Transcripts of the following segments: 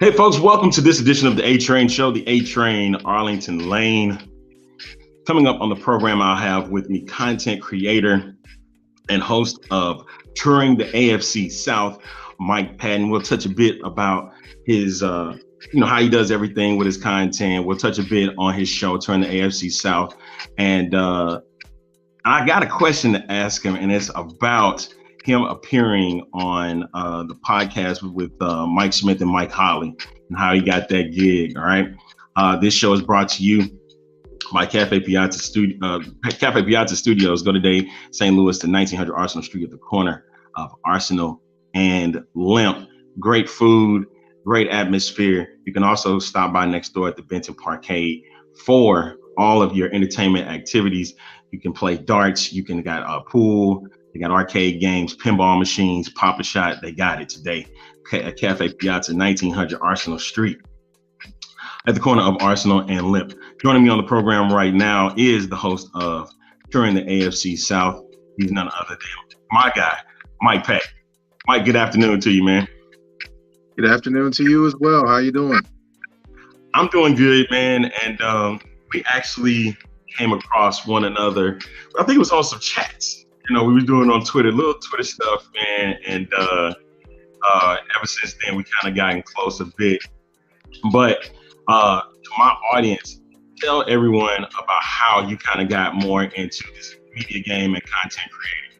Hey folks, welcome to this edition of the A-Train Show, the A-Train Arlington Lane. Coming up on the program, I'll have with me content creator and host of Touring the AFC South, Mike Patton. We'll touch a bit about his, how he does everything with his content. We'll touch a bit on his show, Touring the AFC South. And I got a question to ask him, and it's about him appearing on the podcast with Mike Smith and Mike Holly and how he got that gig. All right. This show is brought to you by Cafe Piazza Studios. Go today, St. Louis to 1900 Arsenal Street at the corner of Arsenal and Limp. Great food, great atmosphere. You can also stop by next door at the Benton Parkade for all of your entertainment activities. You can play darts. You can got a pool. They got arcade games, pinball machines, Pop-A-Shot. They got it today at Cafe Piazza, 1900 Arsenal Street at the corner of Arsenal and Limp. Joining me on the program right now is the host of Touring the AFC South. He's none other than my guy, Mike Patton. Mike, good afternoon to you, man. Good afternoon to you as well. How you doing? I'm doing good, man. And we actually came across one another. I think it was on some chats. We were doing on Twitter, little Twitter stuff, man. And ever since then, we kind of gotten close a bit. But to my audience, tell everyone about how you kind of got more into this media game and content creating.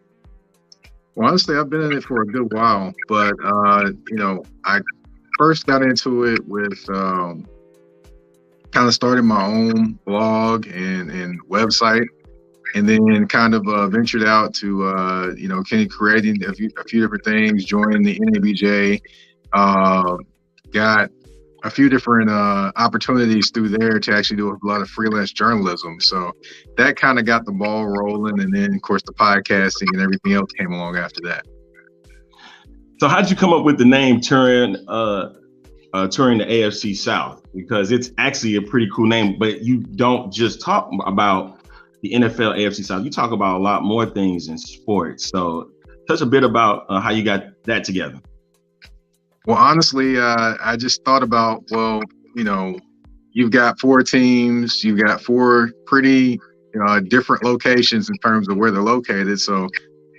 Well, honestly, I've been in it for a good while, but I first got into it with kind of starting my own blog and website. And then kind of ventured out to, kind of creating a few different things, joining the NABJ, got a few different opportunities through there to actually do a lot of freelance journalism. So that kind of got the ball rolling. And then, of course, the podcasting and everything else came along after that. So how'd you come up with the name Touring the AFC South? Because it's actually a pretty cool name, but you don't just talk about the NFL AFC South. You talk about a lot more things in sports. So touch a bit about how you got that together. Well, honestly, I just thought about, you've got four teams, you've got four pretty different locations in terms of where they're located. So,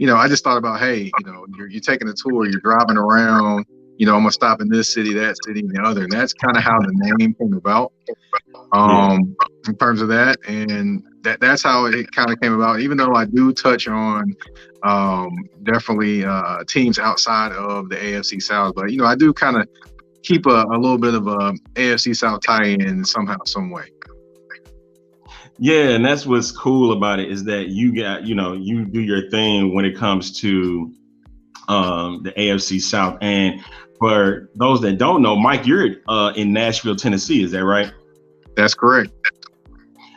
I just thought about, hey, you're taking a tour, you're driving around, I'm going to stop in this city, that city, and the other. And that's kind of how the name came about in terms of that. And that's how it kind of came about, even though I do touch on definitely teams outside of the AFC South. But, I do kind of keep a little bit of a AFC South tie-in somehow, some way. Yeah, and that's what's cool about it is that you got, you do your thing when it comes to the AFC South. And for those that don't know, Mike, you're in Nashville, Tennessee. Is that right? That's correct.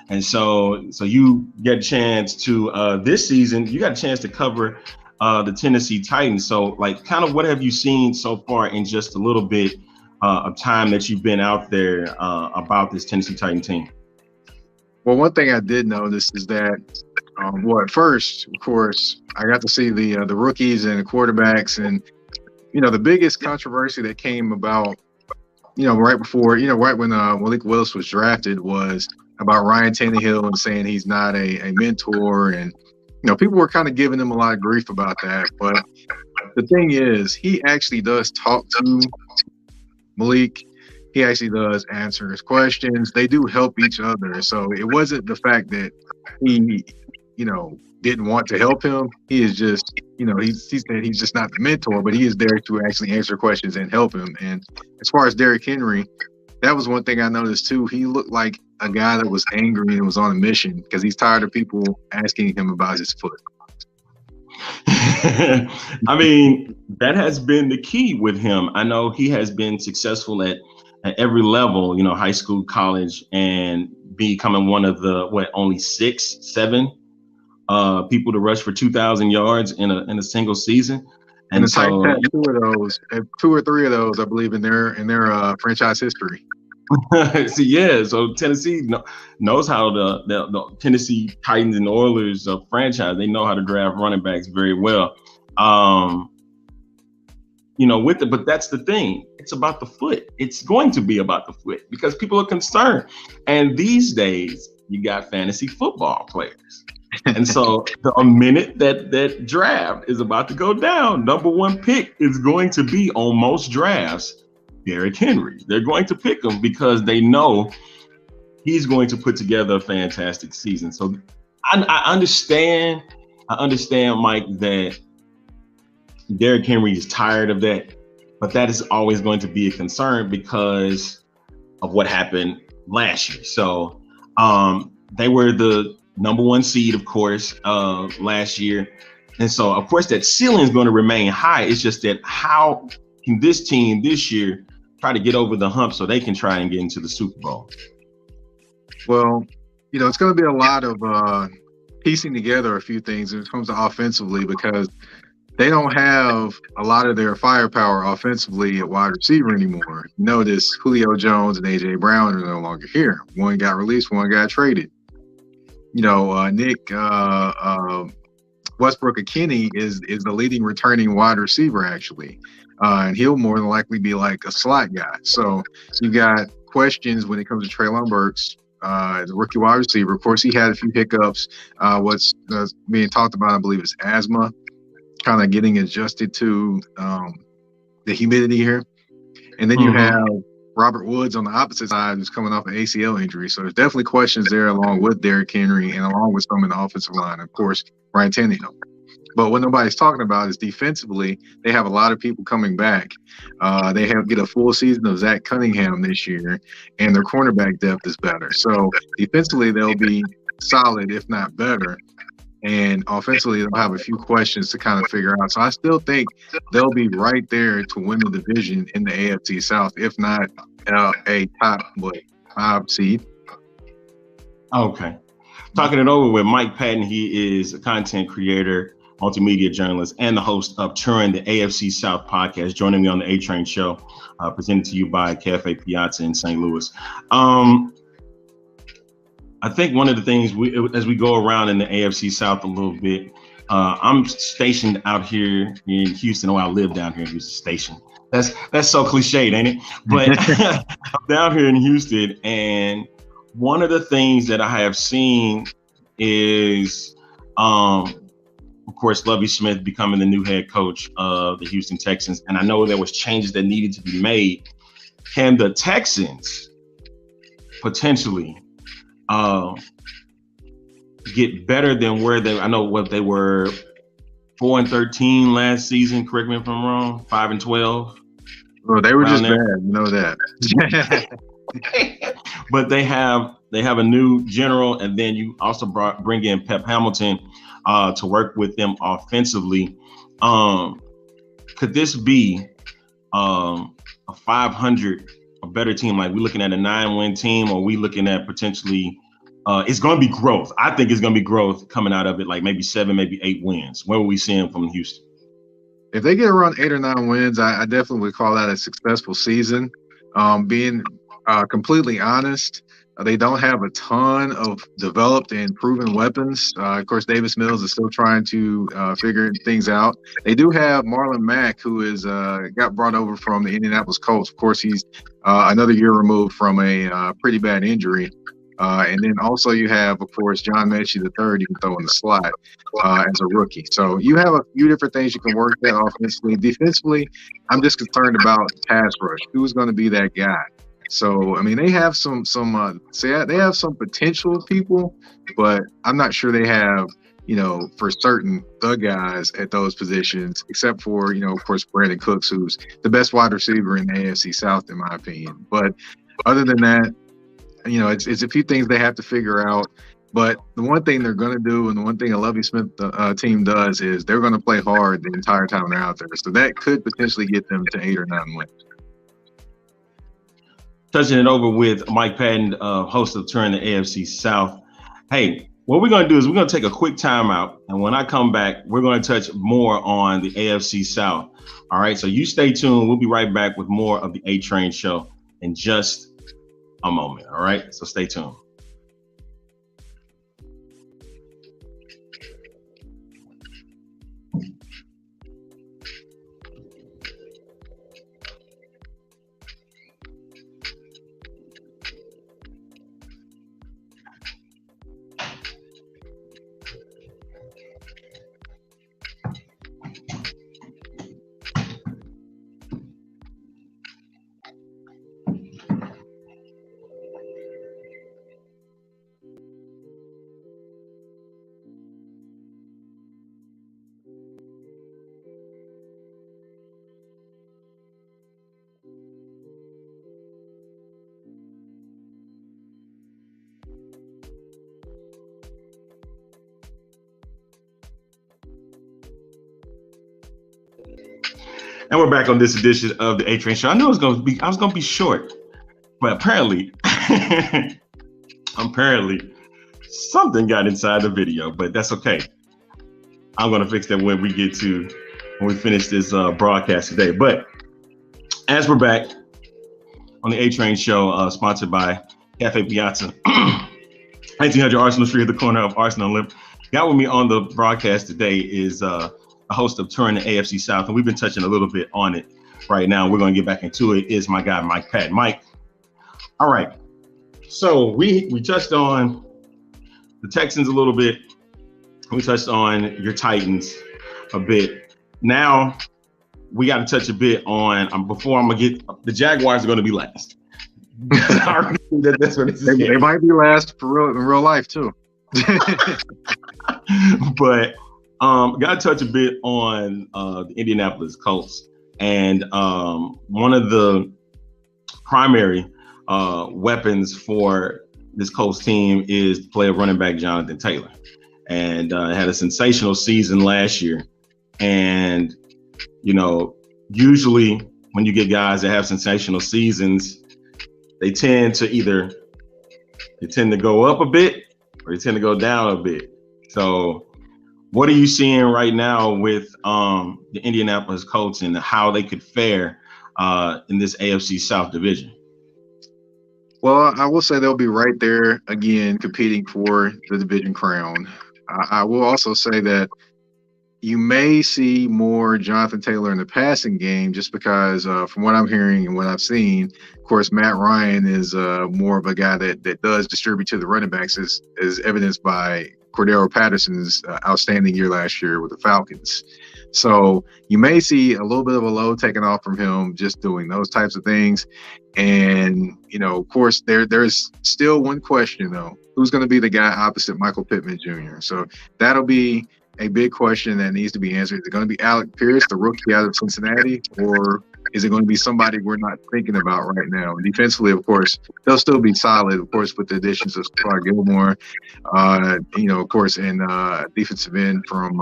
And so you get a chance to this season, you got a chance to cover the Tennessee Titans. So kind of what have you seen so far in just a little bit of time that you've been out there about this Tennessee Titan team? Well, one thing I did notice is that, at first, of course, I got to see the rookies and the quarterbacks, and the biggest controversy that came about, right before, right when Malik Willis was drafted was about Ryan Tannehill and saying he's not a mentor, and people were kind of giving him a lot of grief about that. But the thing is, he actually does talk to Malik. He actually does answer his questions. They do help each other. So it wasn't the fact that he, didn't want to help him. He is just, he's just not the mentor, but he is there to actually answer questions and help him. And as far as Derrick Henry, that was one thing I noticed too. He looked like a guy that was angry and was on a mission because he's tired of people asking him about his foot. I mean, that has been the key with him. I know he has been successful at every level, high school, college, and becoming one of the, only 6-7 people to rush for 2,000 yards in a single season. And the Titans had two or three of those, I believe, in their franchise history. So Tennessee knows how the Tennessee Titans and Oilers franchise. They know how to draft running backs very well. with it. But that's the thing. It's about the foot. It's going to be about the foot because people are concerned. And these days, you got fantasy football players. And so the minute that draft is about to go down, number one pick is going to be on most drafts, Derrick Henry. They're going to pick him because they know he's going to put together a fantastic season. So I understand, Mike, that Derrick Henry is tired of that, but that is always going to be a concern because of what happened last year. So they were the number one seed, of course, last year. And so, of course, that ceiling is going to remain high. It's just that how can this team this year try to get over the hump so they can try and get into the Super Bowl? Well, it's going to be a lot of piecing together a few things when it comes to offensively because they don't have a lot of their firepower offensively at wide receiver anymore. Notice Julio Jones and A.J. Brown are no longer here. One got released, one got traded. Nick Westbrook-Ikhine is the leading returning wide receiver, actually. And he'll more than likely be like a slot guy. So you got questions when it comes to Treylon Burks, the rookie wide receiver. Of course, he had a few hiccups. What's being talked about, I believe, is asthma, kind of getting adjusted to the humidity here. And then you have Robert Woods on the opposite side who's coming off an ACL injury. So there's definitely questions there along with Derrick Henry and along with some in the offensive line, of course, Ryan Tannehill. But what nobody's talking about is defensively, they have a lot of people coming back. They get a full season of Zach Cunningham this year, and their cornerback depth is better. So defensively, they'll be solid, if not better. And offensively, they'll have a few questions to kind of figure out. So I still think they'll be right there to win the division in the AFC South, if not a top 5 seed. Okay. Talking it over with Mike Patton. He is a content creator, multimedia journalist, and the host of Touring the AFC South podcast, joining me on the A-Train show, presented to you by Cafe Piazza in St. Louis. I think one of the things as we go around in the AFC South a little bit, I'm stationed out here in Houston. I live down here in Houston Station. That's so cliched, ain't it? But I'm down here in Houston, and one of the things that I have seen is, of course, Lovie Smith becoming the new head coach of the Houston Texans. And I know there was changes that needed to be made. Can the Texans potentially get better than where I know what they were 4-13 last season, correct me if I'm wrong, 5-12. Well, they were just bad, you know that. But they have a new general, and then you also bring in Pep Hamilton to work with them offensively. Could this be a 500, a better team? Like, we looking at a 9-win team, or we looking at potentially it's going to be growth. I think it's going to be growth coming out of it, like maybe 7, maybe 8 wins. Where are we seeing from Houston? If they get around 8 or 9 wins, I definitely would call that a successful season. Being completely honest, they don't have a ton of developed and proven weapons. Of course, Davis Mills is still trying to figure things out. They do have Marlon Mack, who is got brought over from the Indianapolis Colts. Of course, he's another year removed from a pretty bad injury. And then also you have, of course, John Mechie III you can throw in the slot as a rookie. So you have a few different things you can work there offensively. Defensively, I'm just concerned about pass rush. Who's going to be that guy? So, I mean, they have they have some potential people, but I'm not sure they have, for certain the guys at those positions, except for, of course, Brandon Cooks, who's the best wide receiver in the AFC South, in my opinion. But other than that, it's a few things they have to figure out. But the one thing they're going to do, and the one thing a Lovie Smith team does, is they're going to play hard the entire time they're out there. So that could potentially get them to 8 or 9 wins. Touching it over with Mike Patton, host of Touring the AFC South. Hey, what we're going to do is we're going to take a quick timeout. And when I come back, we're going to touch more on the AFC South. All right, so you stay tuned. We'll be right back with more of the A-Train show in just a moment. All right, so stay tuned. And we're back on this edition of the A Train Show. I knew I was gonna be short, but apparently, something got inside the video. But that's okay. I'm gonna fix that when we finish this broadcast today. But as we're back on the A Train Show, sponsored by Cafe Piazza, 1900 Arsenal Street at the corner of Arsenal and Limp. Got with me on the broadcast today is a host of Touring the AFC South, and we've been touching a little bit on it right now. We're going to get back into it. Is my guy, Mike Patton. Mike, all right. So we touched on the Texans a little bit. We touched on your Titans a bit. Now we got to touch a bit on, before I'm going to get, the Jaguars are going to be last. That's what it is. They might be last for real in real life too. But got to touch a bit on the Indianapolis Colts, and one of the primary weapons for this Colts team is to play a running back, Jonathan Taylor, and had a sensational season last year. And usually when you get guys that have sensational seasons, they tend to go up a bit or they tend to go down a bit. So what are you seeing right now with the Indianapolis Colts and how they could fare in this AFC South division? Well, I will say they'll be right there again, competing for the division crown. I will also say that you may see more Jonathan Taylor in the passing game just because from what I'm hearing and what I've seen, of course, Matt Ryan is more of a guy that does distribute to the running backs, as evidenced by Cordero Patterson's outstanding year last year with the Falcons. So you may see a little bit of a load taken off from him just doing those types of things. And, of course, there's still one question, though. Who's going to be the guy opposite Michael Pittman Jr.? So that'll be a big question that needs to be answered. Is it going to be Alec Pierce, the rookie out of Cincinnati, or is it going to be somebody we're not thinking about right now? And defensively, of course, they'll still be solid, of course, with the additions of Squad Gilmore, of course, and defensive end from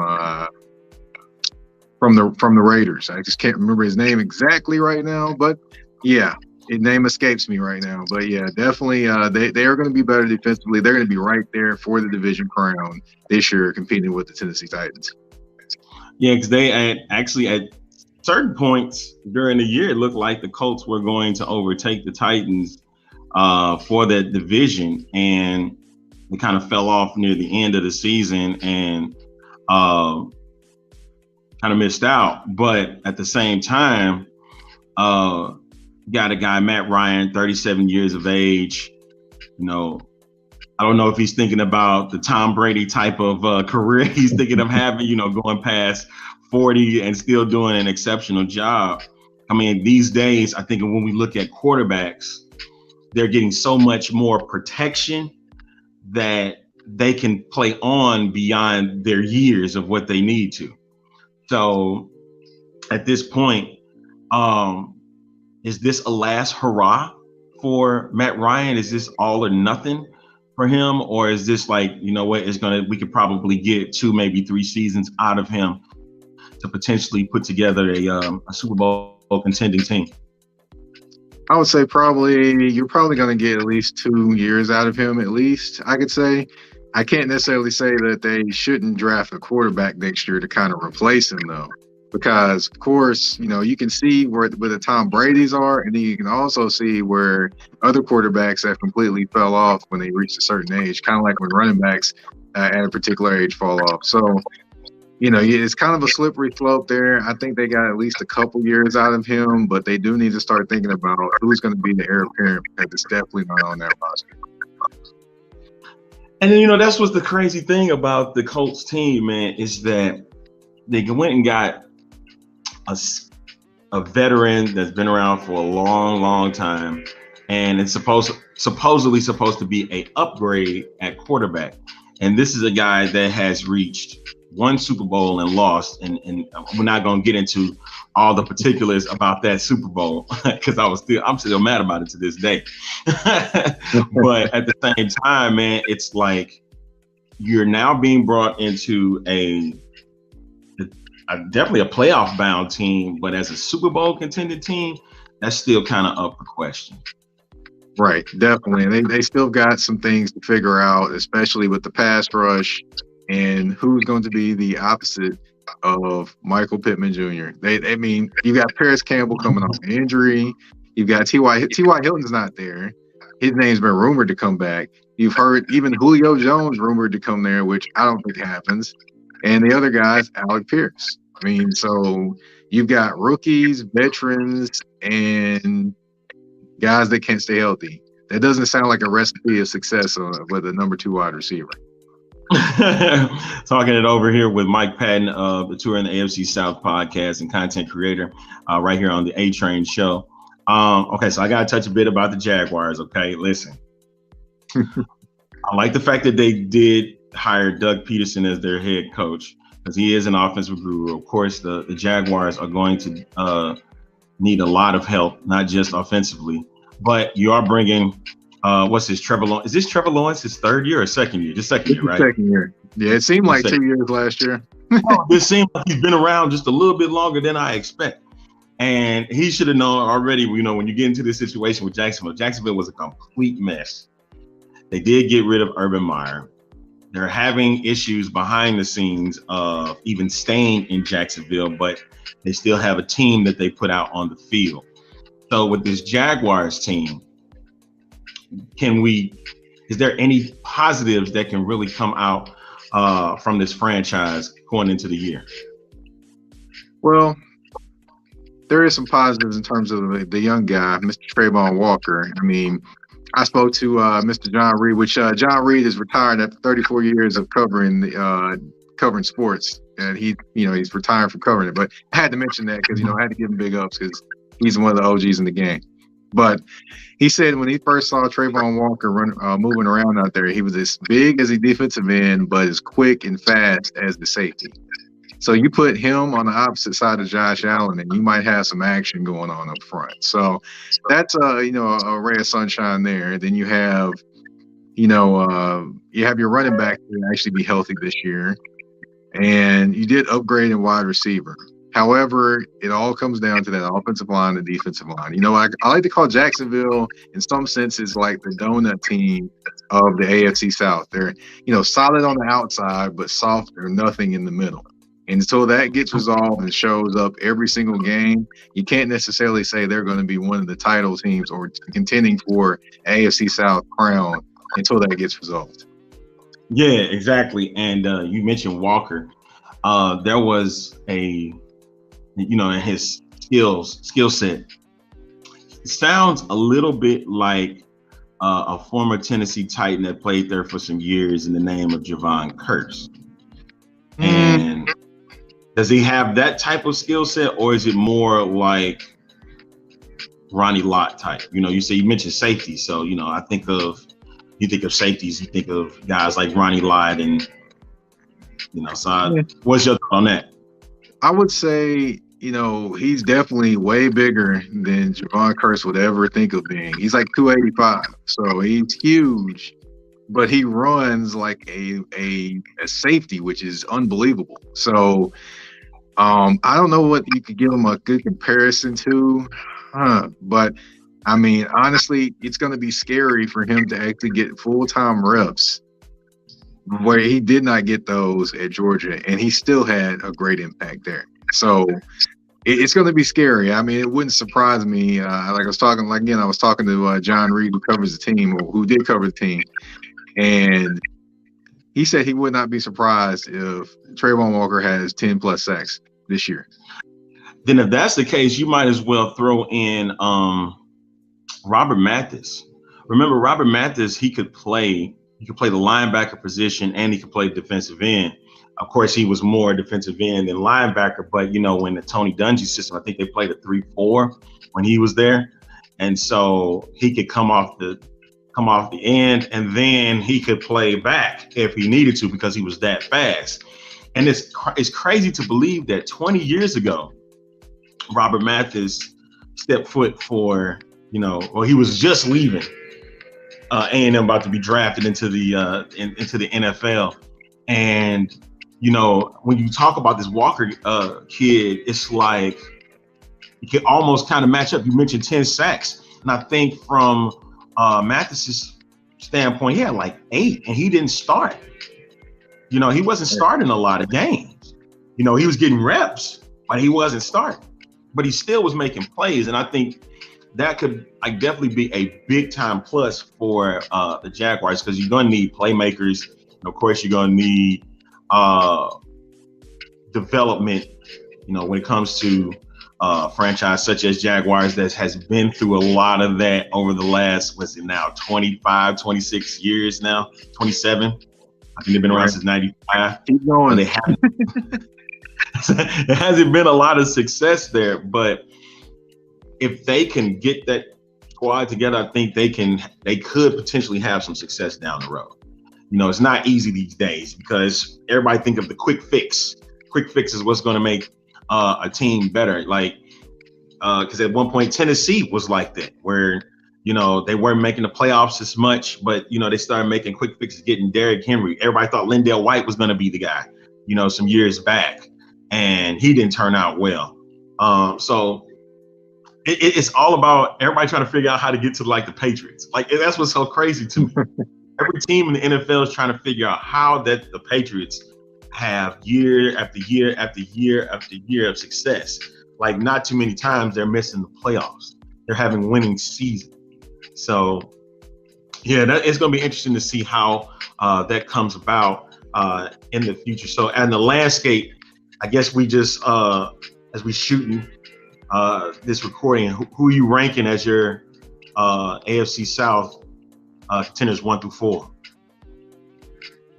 the Raiders. I just can't remember his name exactly right now, but yeah, his name escapes me right now. But yeah, definitely they are going to be better defensively. They're going to be right there for the division crown this year, competing with the Tennessee Titans. Yeah, because they at certain points during the year, it looked like the Colts were going to overtake the Titans for that division, and they kind of fell off near the end of the season and kind of missed out. But at the same time, got a guy, Matt Ryan, 37 years of age. I don't know if he's thinking about the Tom Brady type of career he's thinking of having, going past 40 and still doing an exceptional job. I mean, these days, I think when we look at quarterbacks, they're getting so much more protection that they can play on beyond their years of what they need to. So at this point, is this a last hurrah for Matt Ryan? Is this all or nothing for him? Or is this like, we could probably get 2, maybe 3 seasons out of him to potentially put together a Super Bowl contending team? I would say you're probably going to get at least 2 years out of him, at least, I could say. I can't necessarily say that they shouldn't draft a quarterback next year to kind of replace him, though. Because, of course, you can see where the Tom Brady's are, and then you can also see where other quarterbacks have completely fell off when they reach a certain age, kind of like when running backs at a particular age fall off. So, it's kind of a slippery slope there. I think they got at least a couple years out of him, but they do need to start thinking about who's going to be the heir apparent, because it's definitely not on that roster. And then, that's what's the crazy thing about the Colts team, man, is that they went and got a veteran that's been around for a long, long time, and it's supposedly supposed to be a upgrade at quarterback. And this is a guy that has reached 1 Super Bowl and lost, and we're not going to get into all the particulars about that Super Bowl because I'm still mad about it to this day. But at the same time, man, it's like you're now being brought into definitely a playoff bound team, but as a Super Bowl contending team, that's still kind of up for question. Right, definitely. They still got some things to figure out, especially with the pass rush and who's going to be the opposite of Michael Pittman Jr. I mean, you got Paris Campbell coming off an injury. You've got T.Y. Hilton's not there. His name's been rumored to come back. You've heard even Julio Jones rumored to come there, which I don't think happens. And the other guy's Alec Pierce. I mean, so you've got rookies, veterans, and guys that can't stay healthy. That doesn't sound like a recipe of success with a number 2 wide receiver. Talking it over here with Mike Patton of the Touring the AFC South podcast and content creator right here on the A-Train show. Okay, so I got to touch a bit about the Jaguars. Okay, listen. I like the fact that they did hire Doug Peterson as their head coach because he is an offensive guru. Of course, the Jaguars are going to need a lot of help, not just offensively, but you are bringing what's this, Trevor Lawrence? Is this Trevor Lawrence's third year or second year? Just second year, right? Second year. Yeah, it seemed like 2 years last year. This seems like he's been around just a little bit longer than I expect. And he should have known already, you know, when you get into this situation with Jacksonville was a complete mess. They did get rid of Urban Meyer. They're having issues behind the scenes of even staying in Jacksonville, but they still have a team that they put out on the field. So with this Jaguars team, is there any positives that can really come out from this franchise going into the year? Well, there is some positives in terms of the young guy, Mr. Trayvon Walker. I mean, I spoke to Mr. John Reed, which John Reed is retired after 34 years of covering sports, and he's retiring from covering it. But I had to mention that because I had to give him big ups because he's one of the OGs in the game. But he said when he first saw Trayvon Walker moving around out there, he was as big as a defensive end, but as quick and fast as the safety. So you put him on the opposite side of Josh Allen, and you might have some action going on up front. So that's a ray of sunshine there. Then you have, you have your running back to actually be healthy this year, and you did upgrade in wide receiver. However, it all comes down to that offensive line and defensive line. I like to call Jacksonville, in some senses, like the donut team of the AFC South. They're, solid on the outside, but soft or nothing in the middle. And until that gets resolved and shows up every single game, you can't necessarily say they're going to be one of the title teams or contending for AFC South crown until that gets resolved. Yeah, exactly. And you mentioned Walker. There was in his skill set, it sounds a little bit like a former Tennessee Titan that played there for some years in the name of Javon Kearse. And does he have that type of skill set, or is it more like Ronnie Lott type? You mentioned safety, so you think of safeties, you think of guys like Ronnie Lott, and what's your thought on that? I would say he's definitely way bigger than Javon Kearse would ever think of being. He's like 285, so he's huge, but he runs like a safety, which is unbelievable. So I don't know what you could give him a good comparison to, but I mean, honestly, it's going to be scary for him to actually get full-time reps where he did not get those at Georgia, and he still had a great impact there. So it's going to be scary. I mean, it wouldn't surprise me. I was talking to John Reed, who covers the team, or who did cover the team, and he said he would not be surprised if Trayvon Walker has 10 plus sacks this year. Then if that's the case, you might as well throw in Robert Mathis. Remember, Robert Mathis, he could play the linebacker position and he could play defensive end. Of course, he was more defensive end than linebacker, but when the Tony Dungy system, I think they played a 3-4 when he was there. And so he could come off the end, and then he could play back if he needed to because he was that fast. And it's crazy to believe that 20 years ago, Robert Mathis stepped foot for, he was just leaving A&M, about to be drafted into the NFL. And, you know, when you talk about this Walker kid, it's like you can almost kind of match up. You mentioned 10 sacks, and I think from Mathis's standpoint, he had like 8, and he didn't start. You know, he wasn't starting a lot of games. You know, he was getting reps, but he wasn't starting. But he still was making plays, and I think that could definitely be a big time plus for the Jaguars, because you're going to need playmakers. And of course, you're going to need development. You know, when it comes to franchise such as Jaguars that has been through a lot of that over the last, what's it now, 25, 26 years now, 27. I think they've been around since 95. Keep going. They haven't. It hasn't been a lot of success there, but if they can get that squad together, I think they could potentially have some success down the road. You know, it's not easy these days because everybody think of the quick fix. Quick fix is what's going to make a team better. Like, because at one point Tennessee was like that, where, you know, they weren't making the playoffs as much, but, you know, they started making quick fixes, getting Derrick Henry. Everybody thought Lindell White was going to be the guy, you know, some years back, and he didn't turn out well. So it's all about everybody trying to figure out how to get to like the Patriots. Like, that's what's so crazy to me. Every team in the NFL is trying to figure out how that the Patriots have year after year after year after year of success. Like, not too many times they're missing the playoffs. They're having winning seasons. So, yeah, it's going to be interesting to see how that comes about in the future. So, and the landscape, I guess we just, as we shooting this recording, who are you ranking as your AFC South contenders 1 through 4?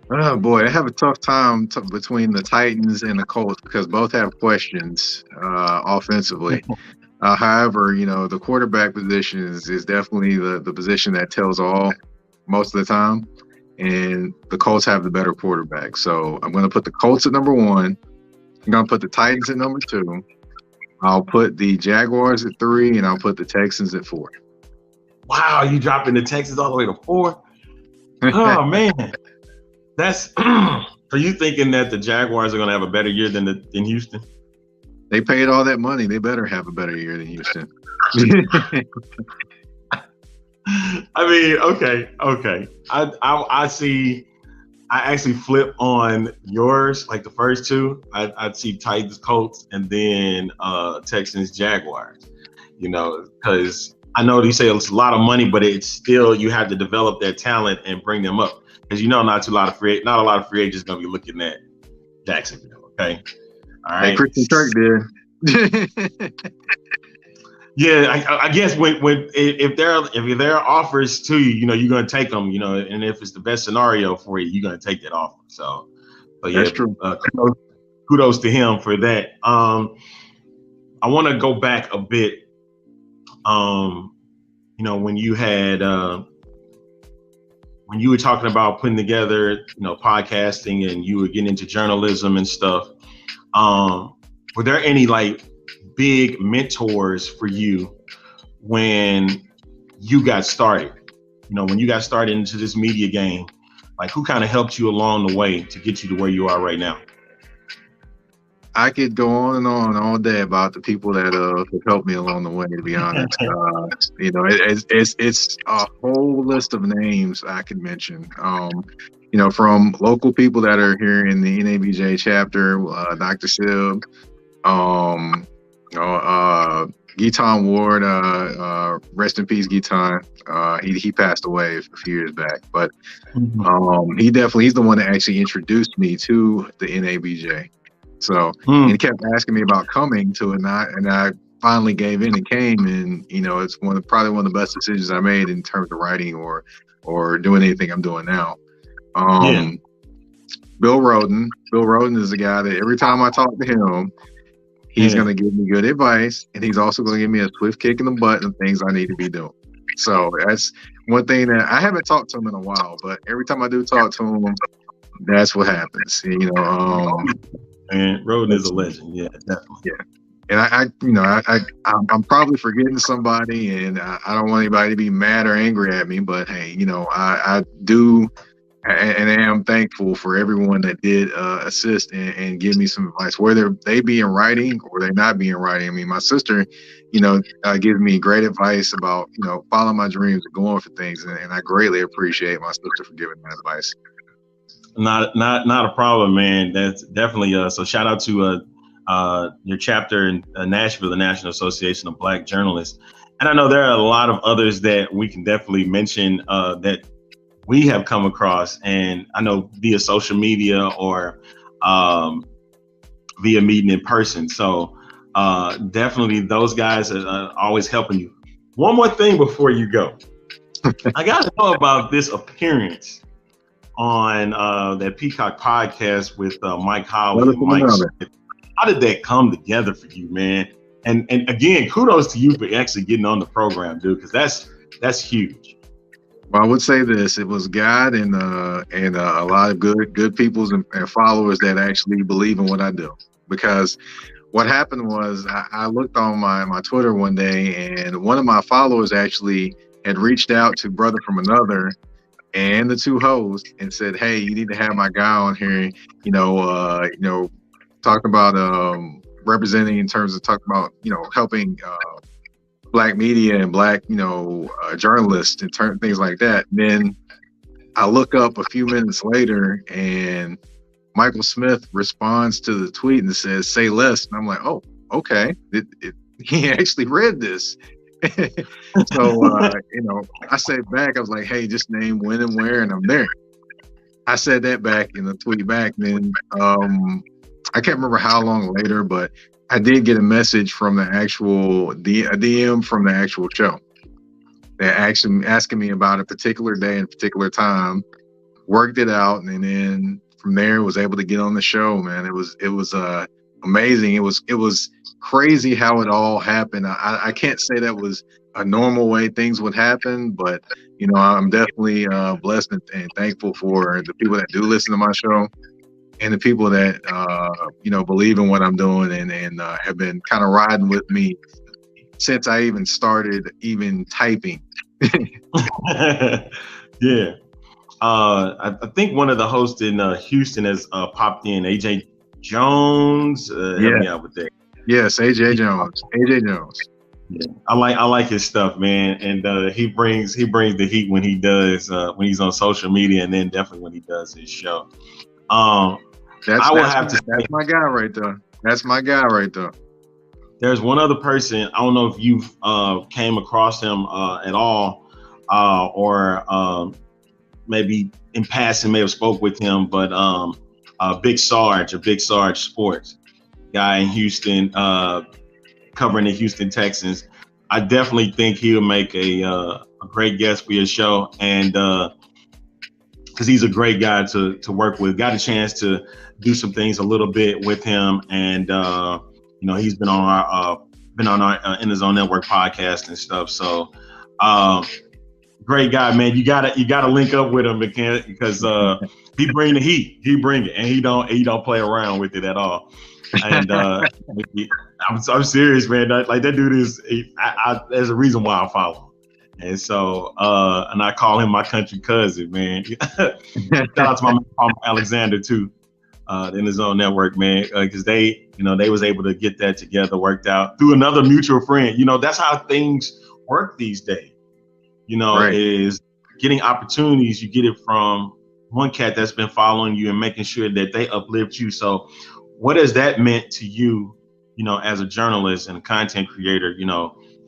Oh boy, I have a tough time between the Titans and the Colts because both have questions offensively. However, you know, the quarterback position is definitely the position that tells all most of the time, and the Colts have the better quarterback. So I'm going to put the Colts at number 1. I'm going to put the Titans at number 2. I'll put the Jaguars at 3, and I'll put the Texans at 4. Wow, you dropping the Texans all the way to 4? Oh man, that's are you thinking that the Jaguars are going to have a better year than Houston? They paid all that money. They better have a better year than Houston. I mean, okay. I see. I actually flip on yours, like the first two. I'd see Titans, Colts, and then Texans, Jaguars. You know, because I know you say it's a lot of money, but it's still, you have to develop that talent and bring them up. Because you know, not a lot of free agents going to be looking at Jacksonville. Okay, all right. Hey, Christian Kirk did. Yeah, I guess if there are offers to you, you know, you're gonna take them, you know, and if it's the best scenario for you, you're gonna take that offer. So yeah, that's true. Kudos to him for that. I want to go back a bit. You know, when you were talking about putting together, you know, podcasting, and you were getting into journalism and stuff. Were there any like big mentors for you when you got started? You know, when you got started into this media game, like who kind of helped you along the way to get you to where you are right now? I could go on and on all day about the people that have helped me along the way, to be honest. You know, it's a whole list of names I could mention. You know, from local people that are here in the NABJ chapter, Dr. Sib, Giton Ward, rest in peace, Giton. He passed away a few years back, but he's the one that actually introduced me to the NABJ. So and he kept asking me about coming to it, and I finally gave in and came. And you know, it's probably one of the best decisions I made in terms of writing or doing anything I'm doing now. Bill Roden. Bill Roden is the guy that every time I talk to him, he's going to give me good advice, and he's also going to give me a swift kick in the butt and things I need to be doing. So that's one thing that I haven't talked to him in a while, but every time I do talk to him, that's what happens. You know, and Roden is a legend. Yeah, definitely. Yeah. And I'm probably forgetting somebody, and I don't want anybody to be mad or angry at me, but hey, you know, I do And I am thankful for everyone that did assist and give me some advice, whether they be in writing or they not be in writing. I mean, my sister, gives me great advice about, following my dreams and going for things. And I greatly appreciate my sister for giving that advice. Not a problem, man. That's definitely so shout out to your chapter in Nashville, the National Association of Black Journalists. And I know there are a lot of others that we can definitely mention that we have come across, and I know via social media or via meeting in person. So definitely those guys are always helping you. One more thing before you go. I got to know about this appearance on that Peacock podcast with Mike Howard and Mike Smith. How did that come together for you, man? And again, kudos to you for actually getting on the program, dude, because that's huge. Well, I would say this: it was God and a lot of good peoples and followers that actually believe in what I do. Because what happened was I looked on my Twitter one day, and one of my followers actually had reached out to Brother from Another and the two hosts and said, "Hey, you need to have my guy on here. Talking about representing in terms of talking about helping." Black media and Black, journalists and things like that. And then I look up a few minutes later and Michael Smith responds to the tweet and says, "Say less." And I'm like, oh, okay. He actually read this. So, I said back, I was like, hey, just name when and where, and I'm there. I said that back in the tweet back. Then I can't remember how long later, but I did get a message from the actual a DM from the actual show. They're actually asking me about a particular day and a particular time, worked it out, and then from there was able to get on the show, man. It was amazing. It was crazy how it all happened. I can't say that was a normal way things would happen, but I'm definitely blessed and thankful for the people that do listen to my show. And the people that, believe in what I'm doing and have been kind of riding with me since I even started typing. Yeah. I think one of the hosts in Houston has popped in, AJ Jones. Help me out with that. Yes, AJ Jones. Yeah. I like his stuff, man. And he brings the heat when he does, when he's on social media, and then definitely when he does his show. That's my guy right there. That's my guy right there. There's one other person. I don't know if you've came across him at all, or maybe in passing may have spoke with him, but Big Sarge Sports guy in Houston, covering the Houston Texans. I definitely think he'll make a great guest for your show, and because he's a great guy to work with. Got a chance to do some things a little bit with him, and he's been on our In the Zone Network podcast and stuff. So great guy, man. You gotta link up with him because he bring the heat. He bring it, and he don't play around with it at all. And I'm serious, man. Like that dude is. There's a reason why I follow him. And so, and I call him my country cousin, man. Shout out to my mom, Alexander, too, in his own network, man, because they was able to get that together, worked out through another mutual friend. That's how things work these days. Right. Is getting opportunities. You get it from one cat that's been following you and making sure that they uplift you. So, what has that meant to you, as a journalist and a content creator,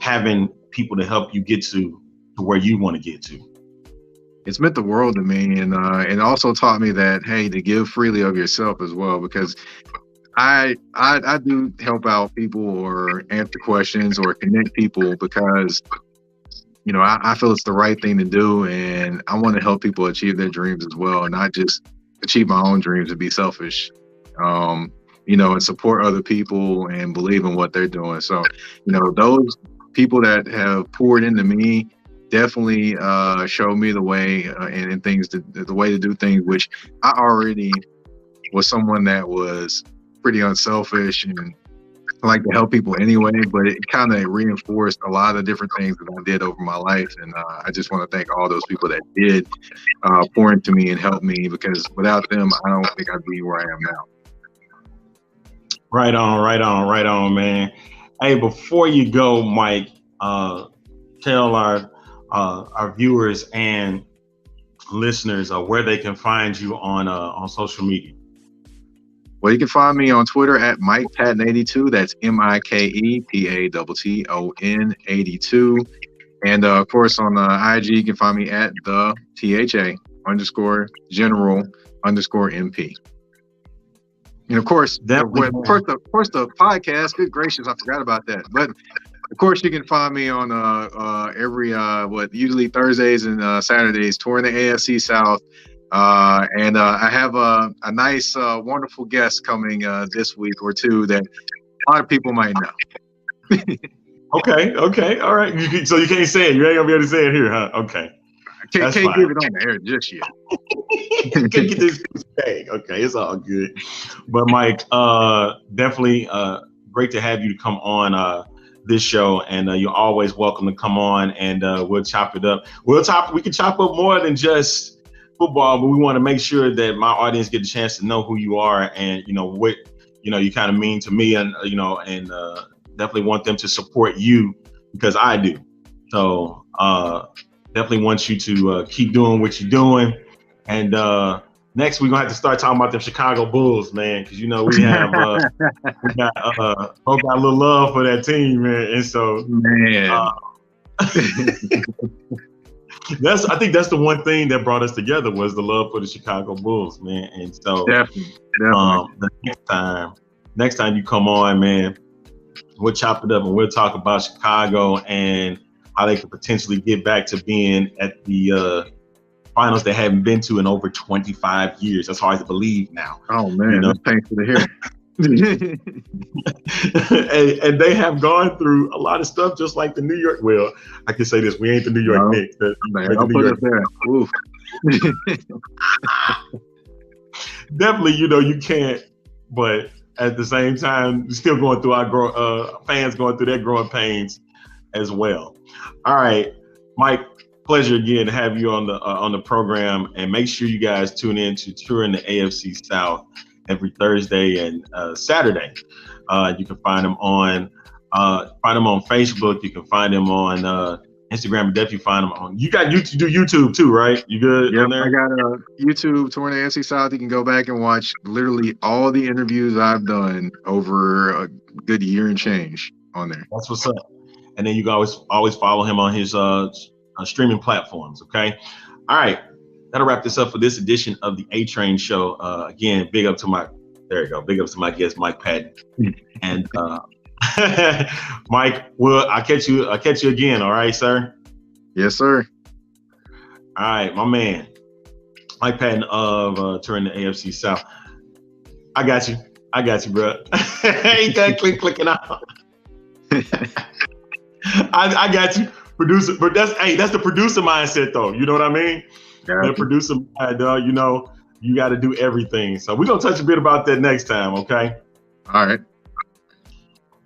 having people to help you get to where you want to get to? It's meant the world to me, and also taught me that, hey, to give freely of yourself as well, because I do help out people or answer questions or connect people because I feel it's the right thing to do, and I want to help people achieve their dreams as well, and not just achieve my own dreams and be selfish. And support other people and believe in what they're doing. So, those people that have poured into me definitely showed me the way and things, the way to do things, which I already was someone that was pretty unselfish and I like to help people anyway, but it kind of reinforced a lot of different things that I did over my life. And I just want to thank all those people that did pour into me and help me, because without them, I don't think I'd be where I am now. Right on, man. Hey, before you go, Mike, tell our viewers and listeners where they can find you on social media. Well, you can find me on Twitter at Mike Patton 82. That's MikePatton 82. And of course, on IG, you can find me at the THA_general_MP. And of course, the podcast. Good gracious, I forgot about that. But of course, you can find me on every usually Thursdays and Saturdays touring the AFC South. And I have a nice, wonderful guest coming this week or two that a lot of people might know. Okay, all right. So you can't say it. You ain't gonna be able to say it here, huh? Okay. Can't give it on the air just yet. Can't get this bag. Okay, it's all good. But Mike, definitely great to have you to come on this show, and you're always welcome to come on, and we'll chop it up. We can chop up more than just football, but we want to make sure that my audience get a chance to know who you are and what you kind of mean to me, and definitely want them to support you because I do. So definitely want you to keep doing what you're doing, and next we're gonna have to start talking about the Chicago Bulls, man, because we have we got a little love for that team, man, and so man. I think that's the one thing that brought us together was the love for the Chicago Bulls, man. And so definitely. The next time you come on, man, we'll chop it up and we'll talk about Chicago and how they could potentially get back to being at the finals they haven't been to in over 25 years. That's hard to believe now. Oh man, that's painful to hear. and they have gone through a lot of stuff, just like the New York. Well, I can say this: we ain't the New York Knicks. I'll put it there. Definitely, you can't. But at the same time, we're still going through our fans going through their growing pains as well. All right, Mike. Pleasure again to have you on the program, and make sure you guys tune in to Touring the AFC South every Thursday and Saturday. You can find them on Facebook. You can find them on Instagram. Definitely find them on. You do YouTube too, right? You good? Yeah, I got a YouTube Touring the AFC South. You can go back and watch literally all the interviews I've done over a good year and change on there. That's what's up. And then you can always follow him on his streaming platforms. Okay. All right. That'll wrap this up for this edition of the A-Train Show. Again, big up to my guest, Mike Patton. And Mike, I'll catch you again. All right, sir? Yes, sir. All right, my man, Mike Patton of Touring the AFC South. I got you, bro. Ain't that clicking out? I got you, producer. But that's the producer mindset, though. You know what I mean? The producer, you got to do everything. So we're going to touch a bit about that next time, okay? All right.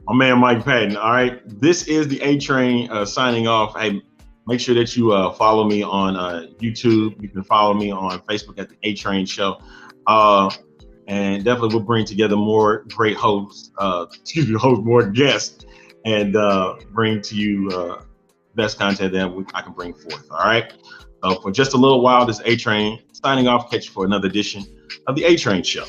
My man, Mike Patton, all right? This is the A-Train signing off. Hey, make sure that you follow me on YouTube. You can follow me on Facebook at the A-Train Show. And definitely we'll bring together more great hosts, more guests, and bring to you best content that I can bring forth, all right? For just a little while, this A-Train signing off. Catch you for another edition of the A-Train Show.